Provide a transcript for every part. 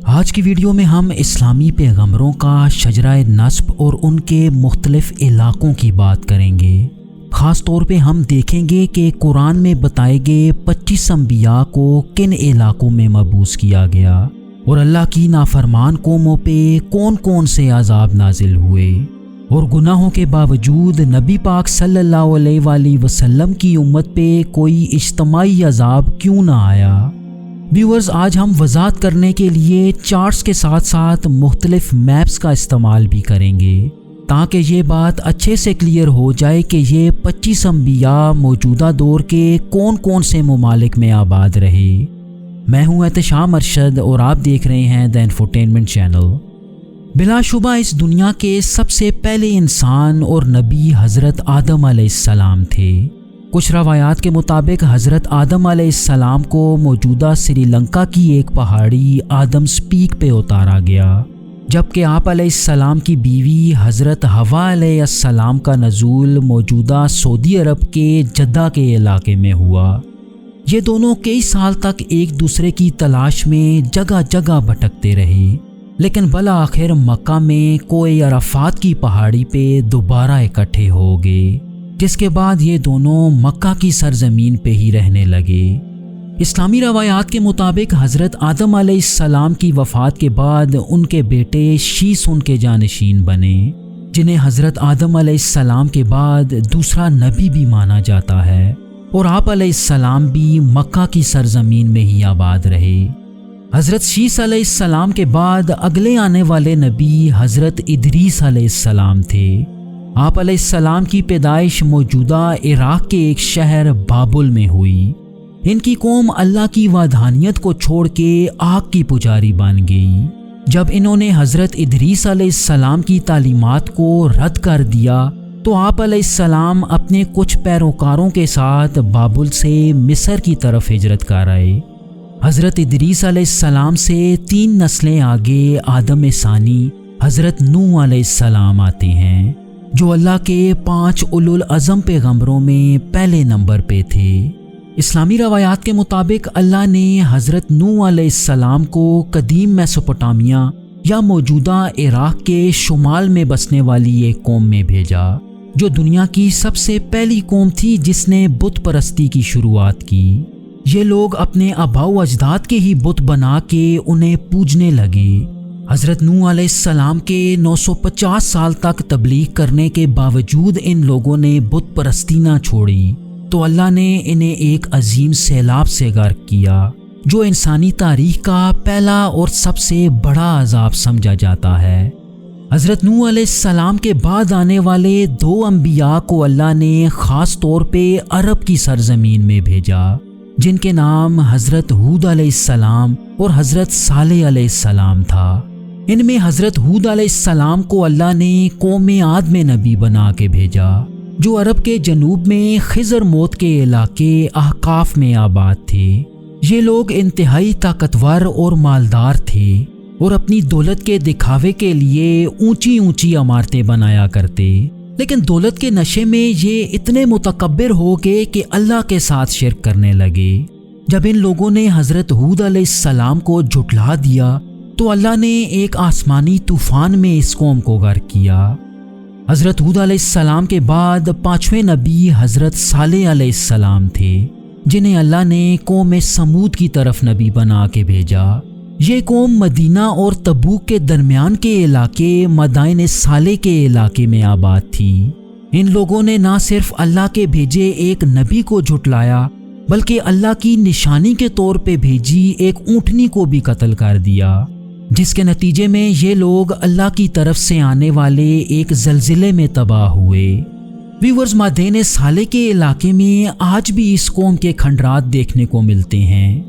آج کی ویڈیو میں ہم اسلامی پیغمبروں کا شجرہ نسب اور ان کے مختلف علاقوں کی بات کریں گے۔ خاص طور پہ ہم دیکھیں گے کہ قرآن میں بتائے گئے 25 انبیاء کو کن علاقوں میں مبعوث کیا گیا اور اللہ کی نافرمان قوموں پہ کون کون سے عذاب نازل ہوئے، اور گناہوں کے باوجود نبی پاک صلی اللہ علیہ وآلہ وسلم کی امت پہ کوئی اجتماعی عذاب کیوں نہ آیا۔ ویورز، آج ہم وضاحت کرنے کے لیے چارٹس کے ساتھ ساتھ مختلف میپس کا استعمال بھی کریں گے تاکہ یہ بات اچھے سے کلیئر ہو جائے کہ یہ 25 انبیاء موجودہ دور کے کون کون سے ممالک میں آباد رہے۔ میں ہوں احتشام ارشد اور آپ دیکھ رہے ہیں دی انفوٹینمنٹ چینل۔ بلا شبہ اس دنیا کے سب سے پہلے انسان اور نبی حضرت آدم علیہ السلام تھے۔ کچھ روایات کے مطابق حضرت آدم علیہ السلام کو موجودہ سری لنکا کی ایک پہاڑی آدمز پیک پہ اتارا گیا، جبکہ آپ علیہ السلام کی بیوی حضرت حوا علیہ السلام کا نزول موجودہ سعودی عرب کے جدہ کے علاقے میں ہوا۔ یہ دونوں کئی سال تک ایک دوسرے کی تلاش میں جگہ جگہ بھٹکتے رہے، لیکن بالآخر مکہ میں کوہ عرفات کی پہاڑی پہ دوبارہ اکٹھے ہو گئے، جس کے بعد یہ دونوں مکہ کی سرزمین پہ ہی رہنے لگے۔ اسلامی روایات کے مطابق حضرت آدم علیہ السلام کی وفات کے بعد ان کے بیٹے شیث ان کے جانشین بنے، جنہیں حضرت آدم علیہ السلام کے بعد دوسرا نبی بھی مانا جاتا ہے، اور آپ علیہ السلام بھی مکہ کی سرزمین میں ہی آباد رہے۔ حضرت شیث علیہ السلام کے بعد اگلے آنے والے نبی حضرت ادریس علیہ السلام تھے۔ آپ علیہ السلام کی پیدائش موجودہ عراق کے ایک شہر بابل میں ہوئی۔ ان کی قوم اللہ کی وحدانیت کو چھوڑ کے آگ کی پجاری بن گئی۔ جب انہوں نے حضرت ادریس علیہ السلام کی تعلیمات کو رد کر دیا تو آپ علیہ السلام اپنے کچھ پیروکاروں کے ساتھ بابل سے مصر کی طرف ہجرت کر آئے۔ حضرت ادریس علیہ السلام سے 3 نسلیں آگے آدم ثانی حضرت نوح علیہ السلام آتے ہیں، جو اللہ کے 5 اولو العزم پیغمبروں میں پہلے نمبر پہ تھے۔ اسلامی روایات کے مطابق اللہ نے حضرت نوح علیہ السلام کو قدیم میسوپوٹامیہ یا موجودہ عراق کے شمال میں بسنے والی ایک قوم میں بھیجا، جو دنیا کی سب سے پہلی قوم تھی جس نے بت پرستی کی شروعات کی۔ یہ لوگ اپنے آباء و اجداد کے ہی بت بنا کے انہیں پوجنے لگے۔ حضرت نوح علیہ السلام کے 950 سال تک تبلیغ کرنے کے باوجود ان لوگوں نے بت پرستی نہ چھوڑی تو اللہ نے انہیں ایک عظیم سیلاب سے غرق کیا، جو انسانی تاریخ کا پہلا اور سب سے بڑا عذاب سمجھا جاتا ہے۔ حضرت نوح علیہ السلام کے بعد آنے والے 2 انبیاء کو اللہ نے خاص طور پہ عرب کی سرزمین میں بھیجا، جن کے نام حضرت ہود علیہ السلام اور حضرت صالح علیہ السلام تھا۔ ان میں حضرت ہود علیہ السلام کو اللہ نے قوم عاد میں نبی بنا کے بھیجا، جو عرب کے جنوب میں خضر موت کے علاقے احقاف میں آباد تھے۔ یہ لوگ انتہائی طاقتور اور مالدار تھے اور اپنی دولت کے دکھاوے کے لیے اونچی اونچی عمارتیں بنایا کرتے، لیکن دولت کے نشے میں یہ اتنے متکبر ہو گئے کہ اللہ کے ساتھ شرک کرنے لگے۔ جب ان لوگوں نے حضرت ہود علیہ السلام کو جھٹلا دیا تو اللہ نے ایک آسمانی طوفان میں اس قوم کو غرق کیا۔ حضرت ہود علیہ السلام کے بعد 5ویں نبی حضرت صالح علیہ السلام تھے، جنہیں اللہ نے قوم سمود کی طرف نبی بنا کے بھیجا۔ یہ قوم مدینہ اور تبوک کے درمیان کے علاقے مدائن صالح کے علاقے میں آباد تھی۔ ان لوگوں نے نہ صرف اللہ کے بھیجے ایک نبی کو جھٹلایا بلکہ اللہ کی نشانی کے طور پہ بھیجی ایک اونٹنی کو بھی قتل کر دیا، جس کے نتیجے میں یہ لوگ اللہ کی طرف سے آنے والے ایک زلزلے میں تباہ ہوئے۔ ویورز، مدائن صالح کے علاقے میں آج بھی اس قوم کے کھنڈرات دیکھنے کو ملتے ہیں۔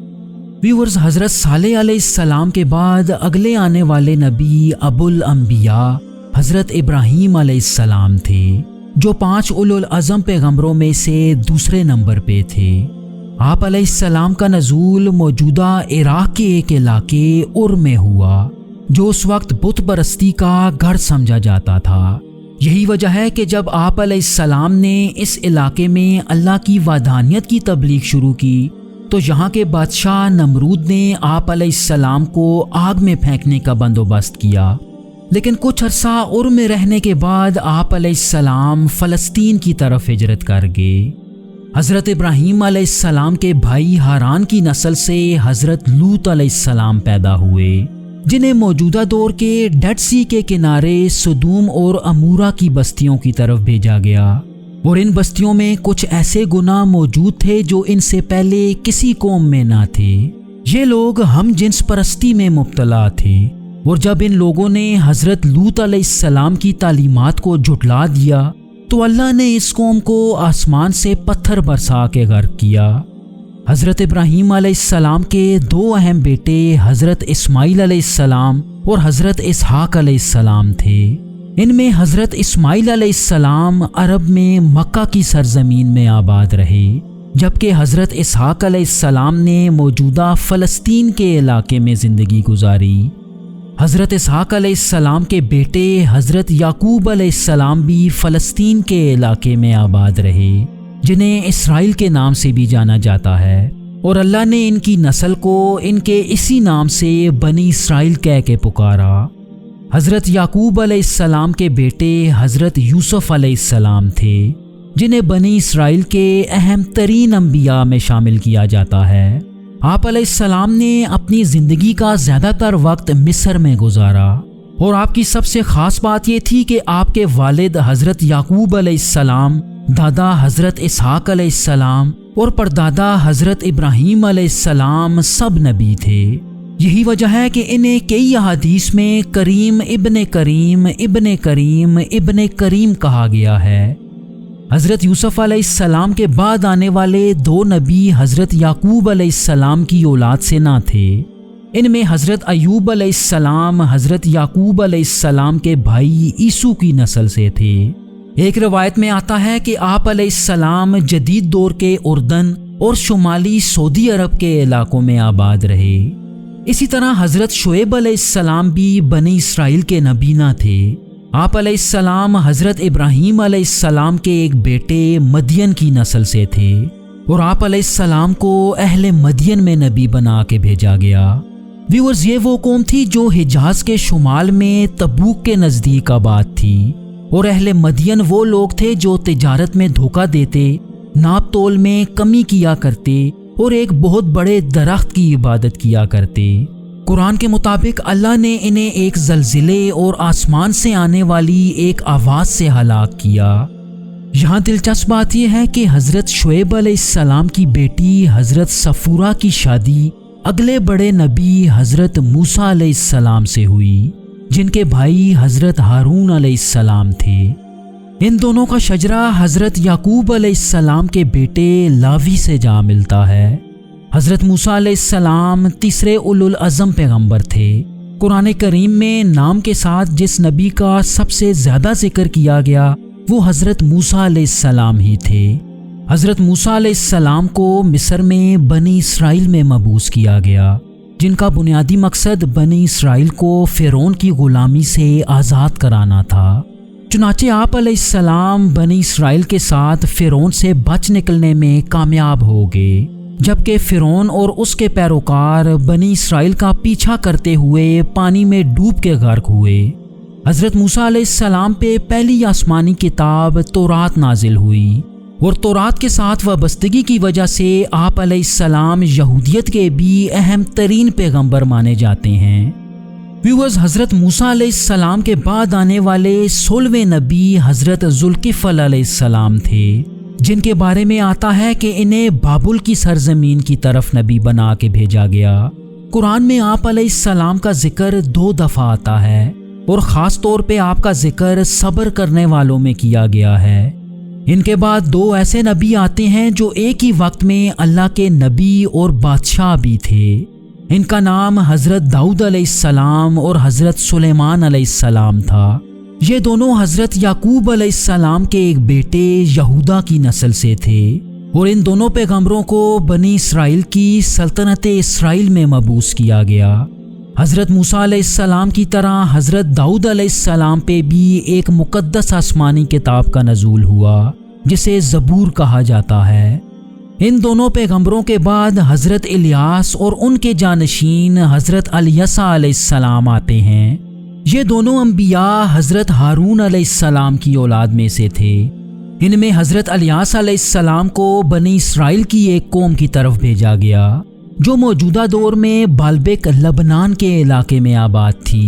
ویورز، حضرت صالح علیہ السلام کے بعد اگلے آنے والے نبی ابو الانبیاء حضرت ابراہیم علیہ السلام تھے، جو 5 اولو العزم پیغمبروں میں سے دوسرے نمبر پہ تھے۔ آپ علیہ السلام کا نزول موجودہ عراق کے ایک علاقے ار میں ہوا، جو اس وقت بت پرستی کا گھر سمجھا جاتا تھا۔ یہی وجہ ہے کہ جب آپ علیہ السلام نے اس علاقے میں اللہ کی وحدانیت کی تبلیغ شروع کی تو یہاں کے بادشاہ نمرود نے آپ علیہ السلام کو آگ میں پھینکنے کا بندوبست کیا، لیکن کچھ عرصہ ار میں رہنے کے بعد آپ علیہ السلام فلسطین کی طرف ہجرت کر گئے۔ حضرت ابراہیم علیہ السلام کے بھائی ہاران کی نسل سے حضرت لوط علیہ السلام پیدا ہوئے، جنہیں موجودہ دور کے ڈیڈ سی کے کنارے سدوم اور امورا کی بستیوں کی طرف بھیجا گیا، اور ان بستیوں میں کچھ ایسے گناہ موجود تھے جو ان سے پہلے کسی قوم میں نہ تھے۔ یہ لوگ ہم جنس پرستی میں مبتلا تھے، اور جب ان لوگوں نے حضرت لوط علیہ السلام کی تعلیمات کو جھٹلا دیا تو اللہ نے اس قوم کو آسمان سے پتھر برسا کے غرق کیا۔ حضرت ابراہیم علیہ السلام کے دو اہم بیٹے حضرت اسماعیل علیہ السلام اور حضرت اسحاق علیہ السلام تھے۔ ان میں حضرت اسماعیل علیہ السلام عرب میں مکہ کی سرزمین میں آباد رہے، جبکہ حضرت اسحاق علیہ السلام نے موجودہ فلسطین کے علاقے میں زندگی گزاری۔ حضرت اسحاق علیہ السلام کے بیٹے حضرت یعقوب علیہ السلام بھی فلسطین کے علاقے میں آباد رہے، جنہیں اسرائیل کے نام سے بھی جانا جاتا ہے، اور اللہ نے ان کی نسل کو ان کے اسی نام سے بنی اسرائیل کہہ کے پکارا۔ حضرت یعقوب علیہ السلام کے بیٹے حضرت یوسف علیہ السلام تھے، جنہیں بنی اسرائیل کے اہم ترین انبیاء میں شامل کیا جاتا ہے۔ آپ علیہ السلام نے اپنی زندگی کا زیادہ تر وقت مصر میں گزارا، اور آپ کی سب سے خاص بات یہ تھی کہ آپ کے والد حضرت یعقوب علیہ السلام، دادا حضرت اسحاق علیہ السلام اور پردادا حضرت ابراہیم علیہ السلام سب نبی تھے۔ یہی وجہ ہے کہ انہیں کئی احادیث میں کریم ابن کریم ابن کریم ابن کریم کہا گیا ہے۔ حضرت یوسف علیہ السلام کے بعد آنے والے دو نبی حضرت یعقوب علیہ السلام کی اولاد سے نہ تھے۔ ان میں حضرت ایوب علیہ السلام حضرت یعقوب علیہ السلام کے بھائی عیسو کی نسل سے تھے۔ ایک روایت میں آتا ہے کہ آپ علیہ السلام جدید دور کے اردن اور شمالی سعودی عرب کے علاقوں میں آباد رہے۔ اسی طرح حضرت شعیب علیہ السلام بھی بنی اسرائیل کے نبی نہ تھے۔ آپ علیہ السلام حضرت ابراہیم علیہ السلام کے ایک بیٹے مدین کی نسل سے تھے، اور آپ علیہ السلام کو اہل مدین میں نبی بنا کے بھیجا گیا۔ ویورز، یہ وہ قوم تھی جو حجاز کے شمال میں تبوک کے نزدیک آباد تھی، اور اہل مدین وہ لوگ تھے جو تجارت میں دھوکہ دیتے، ناپ تول میں کمی کیا کرتے اور ایک بہت بڑے درخت کی عبادت کیا کرتے۔ قرآن کے مطابق اللہ نے انہیں ایک زلزلے اور آسمان سے آنے والی ایک آواز سے ہلاک کیا۔ یہاں دلچسپ بات یہ ہے کہ حضرت شعیب علیہ السلام کی بیٹی حضرت صفورہ کی شادی اگلے بڑے نبی حضرت موسیٰ علیہ السلام سے ہوئی، جن کے بھائی حضرت ہارون علیہ السلام تھے۔ ان دونوں کا شجرہ حضرت یعقوب علیہ السلام کے بیٹے لاوی سے جا ملتا ہے۔ حضرت موسیٰ علیہ السلام تیسرے اولو العزم پیغمبر تھے۔ قرآن کریم میں نام کے ساتھ جس نبی کا سب سے زیادہ ذکر کیا گیا وہ حضرت موسیٰ علیہ السلام ہی تھے۔ حضرت موسیٰ علیہ السلام کو مصر میں بنی اسرائیل میں مبعوث کیا گیا، جن کا بنیادی مقصد بنی اسرائیل کو فرعون کی غلامی سے آزاد کرانا تھا۔ چنانچہ آپ علیہ السلام بنی اسرائیل کے ساتھ فرعون سے بچ نکلنے میں کامیاب ہو گئے، جبکہ فرعون اور اس کے پیروکار بنی اسرائیل کا پیچھا کرتے ہوئے پانی میں ڈوب کے غرق ہوئے۔ حضرت موسیٰ علیہ السلام پہ پہلی آسمانی کتاب تورات نازل ہوئی، اور تورات کے ساتھ وابستگی کی وجہ سے آپ علیہ السلام یہودیت کے بھی اہم ترین پیغمبر مانے جاتے ہیں۔ ویورز، حضرت موسیٰ علیہ السلام کے بعد آنے والے 16ویں نبی حضرت ذوالکفل علیہ السلام تھے، جن کے بارے میں آتا ہے کہ انہیں بابل کی سرزمین کی طرف نبی بنا کے بھیجا گیا۔ قرآن میں آپ علیہ السلام کا ذکر 2 دفعہ آتا ہے، اور خاص طور پہ آپ کا ذکر صبر کرنے والوں میں کیا گیا ہے۔ ان کے بعد 2 ایسے نبی آتے ہیں جو ایک ہی وقت میں اللہ کے نبی اور بادشاہ بھی تھے۔ ان کا نام حضرت داؤد علیہ السلام اور حضرت سلیمان علیہ السلام تھا۔ یہ دونوں حضرت یعقوب علیہ السلام کے ایک بیٹے یہودا کی نسل سے تھے، اور ان دونوں پیغمبروں کو بنی اسرائیل کی سلطنت اسرائیل میں مبعوث کیا گیا۔ حضرت موسیٰ علیہ السلام کی طرح حضرت داؤد علیہ السلام پہ بھی ایک مقدس آسمانی کتاب کا نزول ہوا، جسے زبور کہا جاتا ہے۔ ان دونوں پیغمبروں کے بعد حضرت الیاس اور ان کے جانشین حضرت الیسع علیہ السلام آتے ہیں۔ یہ دونوں انبیاء حضرت ہارون علیہ السلام کی اولاد میں سے تھے۔ ان میں حضرت الیاس علیہ السلام کو بنی اسرائیل کی ایک قوم کی طرف بھیجا گیا جو موجودہ دور میں بالبک لبنان کے علاقے میں آباد تھی۔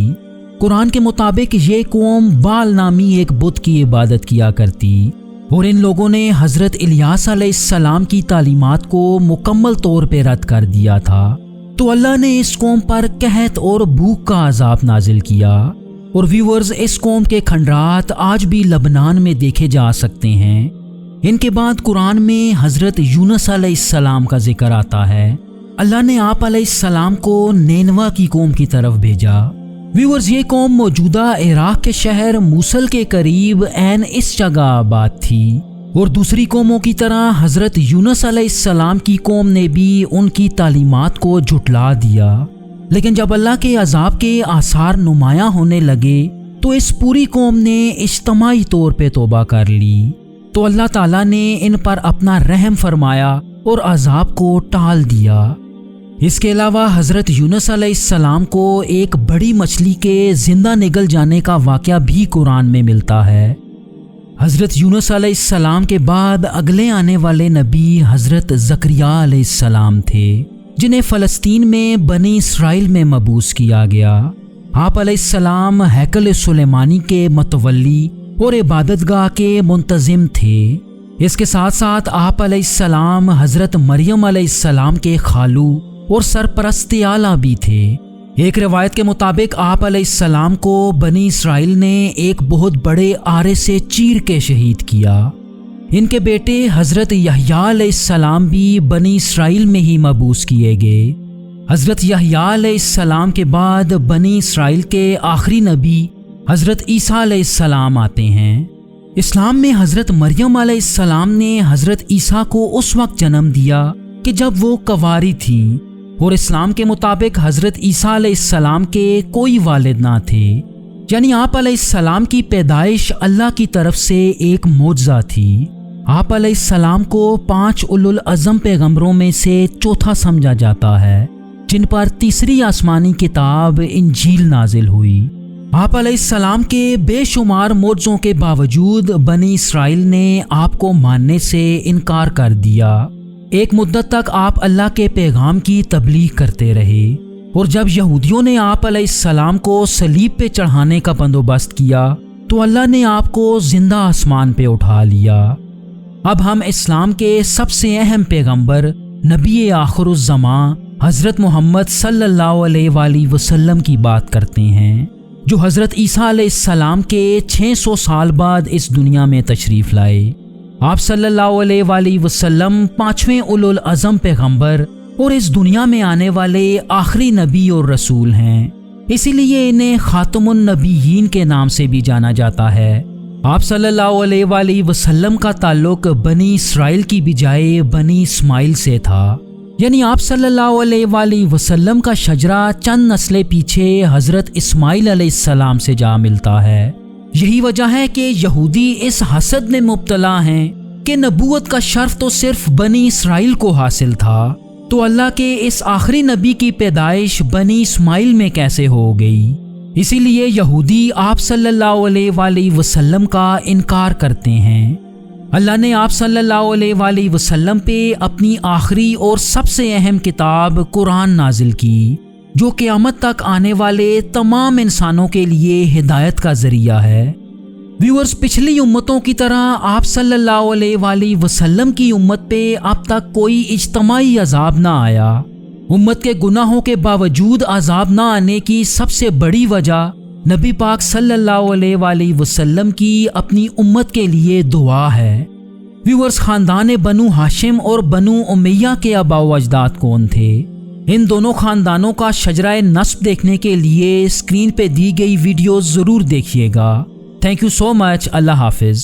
قرآن کے مطابق یہ قوم بال نامی ایک بت کی عبادت کیا کرتی اور ان لوگوں نے حضرت الیاس علیہ السلام کی تعلیمات کو مکمل طور پہ رد کر دیا تھا، تو اللہ نے اس قوم پر قحط اور بھوک کا عذاب نازل کیا۔ اور ویورز، اس قوم کے کھنڈرات آج بھی لبنان میں دیکھے جا سکتے ہیں۔ ان کے بعد قرآن میں حضرت یونس علیہ السلام کا ذکر آتا ہے۔ اللہ نے آپ علیہ السلام کو نینوا کی قوم کی طرف بھیجا۔ ویورز، یہ قوم موجودہ عراق کے شہر موصل کے قریب عین اس جگہ آباد تھی، اور دوسری قوموں کی طرح حضرت یونس علیہ السلام کی قوم نے بھی ان کی تعلیمات کو جھٹلا دیا۔ لیکن جب اللہ کے عذاب کے آثار نمایاں ہونے لگے تو اس پوری قوم نے اجتماعی طور پہ توبہ کر لی، تو اللہ تعالیٰ نے ان پر اپنا رحم فرمایا اور عذاب کو ٹال دیا۔ اس کے علاوہ حضرت یونس علیہ السلام کو ایک بڑی مچھلی کے زندہ نگل جانے کا واقعہ بھی قرآن میں ملتا ہے۔ حضرت یونس علیہ السلام کے بعد اگلے آنے والے نبی حضرت زکریا علیہ السلام تھے، جنہیں فلسطین میں بنی اسرائیل میں مبعوث کیا گیا۔ آپ علیہ السلام ہیکل سلیمانی کے متولی اور عبادت گاہ کے منتظم تھے۔ اس کے ساتھ ساتھ آپ علیہ السلام حضرت مریم علیہ السلام کے خالو اور سرپرست اعلیٰ بھی تھے۔ ایک روایت کے مطابق آپ علیہ السلام کو بنی اسرائیل نے ایک بہت بڑے آرے سے چیر کے شہید کیا۔ ان کے بیٹے حضرت یحییٰ علیہ السلام بھی بنی اسرائیل میں ہی مبعوث کیے گئے۔ حضرت یحییٰ علیہ السلام کے بعد بنی اسرائیل کے آخری نبی حضرت عیسیٰ علیہ السلام آتے ہیں۔ اسلام میں حضرت مریم علیہ السلام نے حضرت عیسیٰ کو اس وقت جنم دیا کہ جب وہ کنواری تھیں، اور اسلام کے مطابق حضرت عیسیٰ علیہ السلام کے کوئی والد نہ تھے، یعنی آپ علیہ السلام کی پیدائش اللہ کی طرف سے ایک معجزہ تھی۔ آپ علیہ السلام کو 5 اولو العزم پیغمبروں میں سے چوتھا سمجھا جاتا ہے، جن پر تیسری آسمانی کتاب انجیل نازل ہوئی۔ آپ علیہ السلام کے بے شمار معجزوں کے باوجود بنی اسرائیل نے آپ کو ماننے سے انکار کر دیا۔ ایک مدت تک آپ اللہ کے پیغام کی تبلیغ کرتے رہے، اور جب یہودیوں نے آپ علیہ السلام کو صلیب پہ چڑھانے کا بندوبست کیا تو اللہ نے آپ کو زندہ آسمان پہ اٹھا لیا۔ اب ہم اسلام کے سب سے اہم پیغمبر نبی آخر الزماں حضرت محمد صلی اللہ علیہ وآلہ وسلم کی بات کرتے ہیں، جو حضرت عیسیٰ علیہ السلام کے 600 سال بعد اس دنیا میں تشریف لائے۔ آپ صلی اللہ علیہ وآلہ وسلم 5ویں اولو العزم پیغمبر اور اس دنیا میں آنے والے آخری نبی اور رسول ہیں، اسی لیے انہیں خاتم النبیین کے نام سے بھی جانا جاتا ہے۔ آپ صلی اللہ علیہ وآلہ وسلم کا تعلق بنی اسرائیل کی بجائے بنی اسماعیل سے تھا، یعنی آپ صلی اللہ علیہ وآلہ وسلم کا شجرہ چند نسلیں پیچھے حضرت اسماعیل علیہ السلام سے جا ملتا ہے۔ یہی وجہ ہے کہ یہودی اس حسد میں مبتلا ہیں کہ نبوت کا شرف تو صرف بنی اسرائیل کو حاصل تھا، تو اللہ کے اس آخری نبی کی پیدائش بنی اسماعیل میں کیسے ہو گئی؟ اسی لیے یہودی آپ صلی اللہ علیہ وآلہ وسلم کا انکار کرتے ہیں۔ اللہ نے آپ صلی اللہ علیہ وآلہ وسلم پہ اپنی آخری اور سب سے اہم کتاب قرآن نازل کی، جو قیامت تک آنے والے تمام انسانوں کے لیے ہدایت کا ذریعہ ہے۔ ویورز، پچھلی امتوں کی طرح آپ صلی اللہ علیہ وآلہ وسلم کی امت پہ اب تک کوئی اجتماعی عذاب نہ آیا۔ امت کے گناہوں کے باوجود عذاب نہ آنے کی سب سے بڑی وجہ نبی پاک صلی اللہ علیہ وآلہ وسلم کی اپنی امت کے لیے دعا ہے۔ ویورز، خاندان بنو ہاشم اور بنو امیہ کے آباء و اجداد کون تھے؟ ان دونوں خاندانوں کا شجرہ نسب دیکھنے کے لیے اسکرین پہ دی گئی ویڈیوز ضرور دیکھیے گا۔ تھینک یو سو مچ۔ اللہ حافظ۔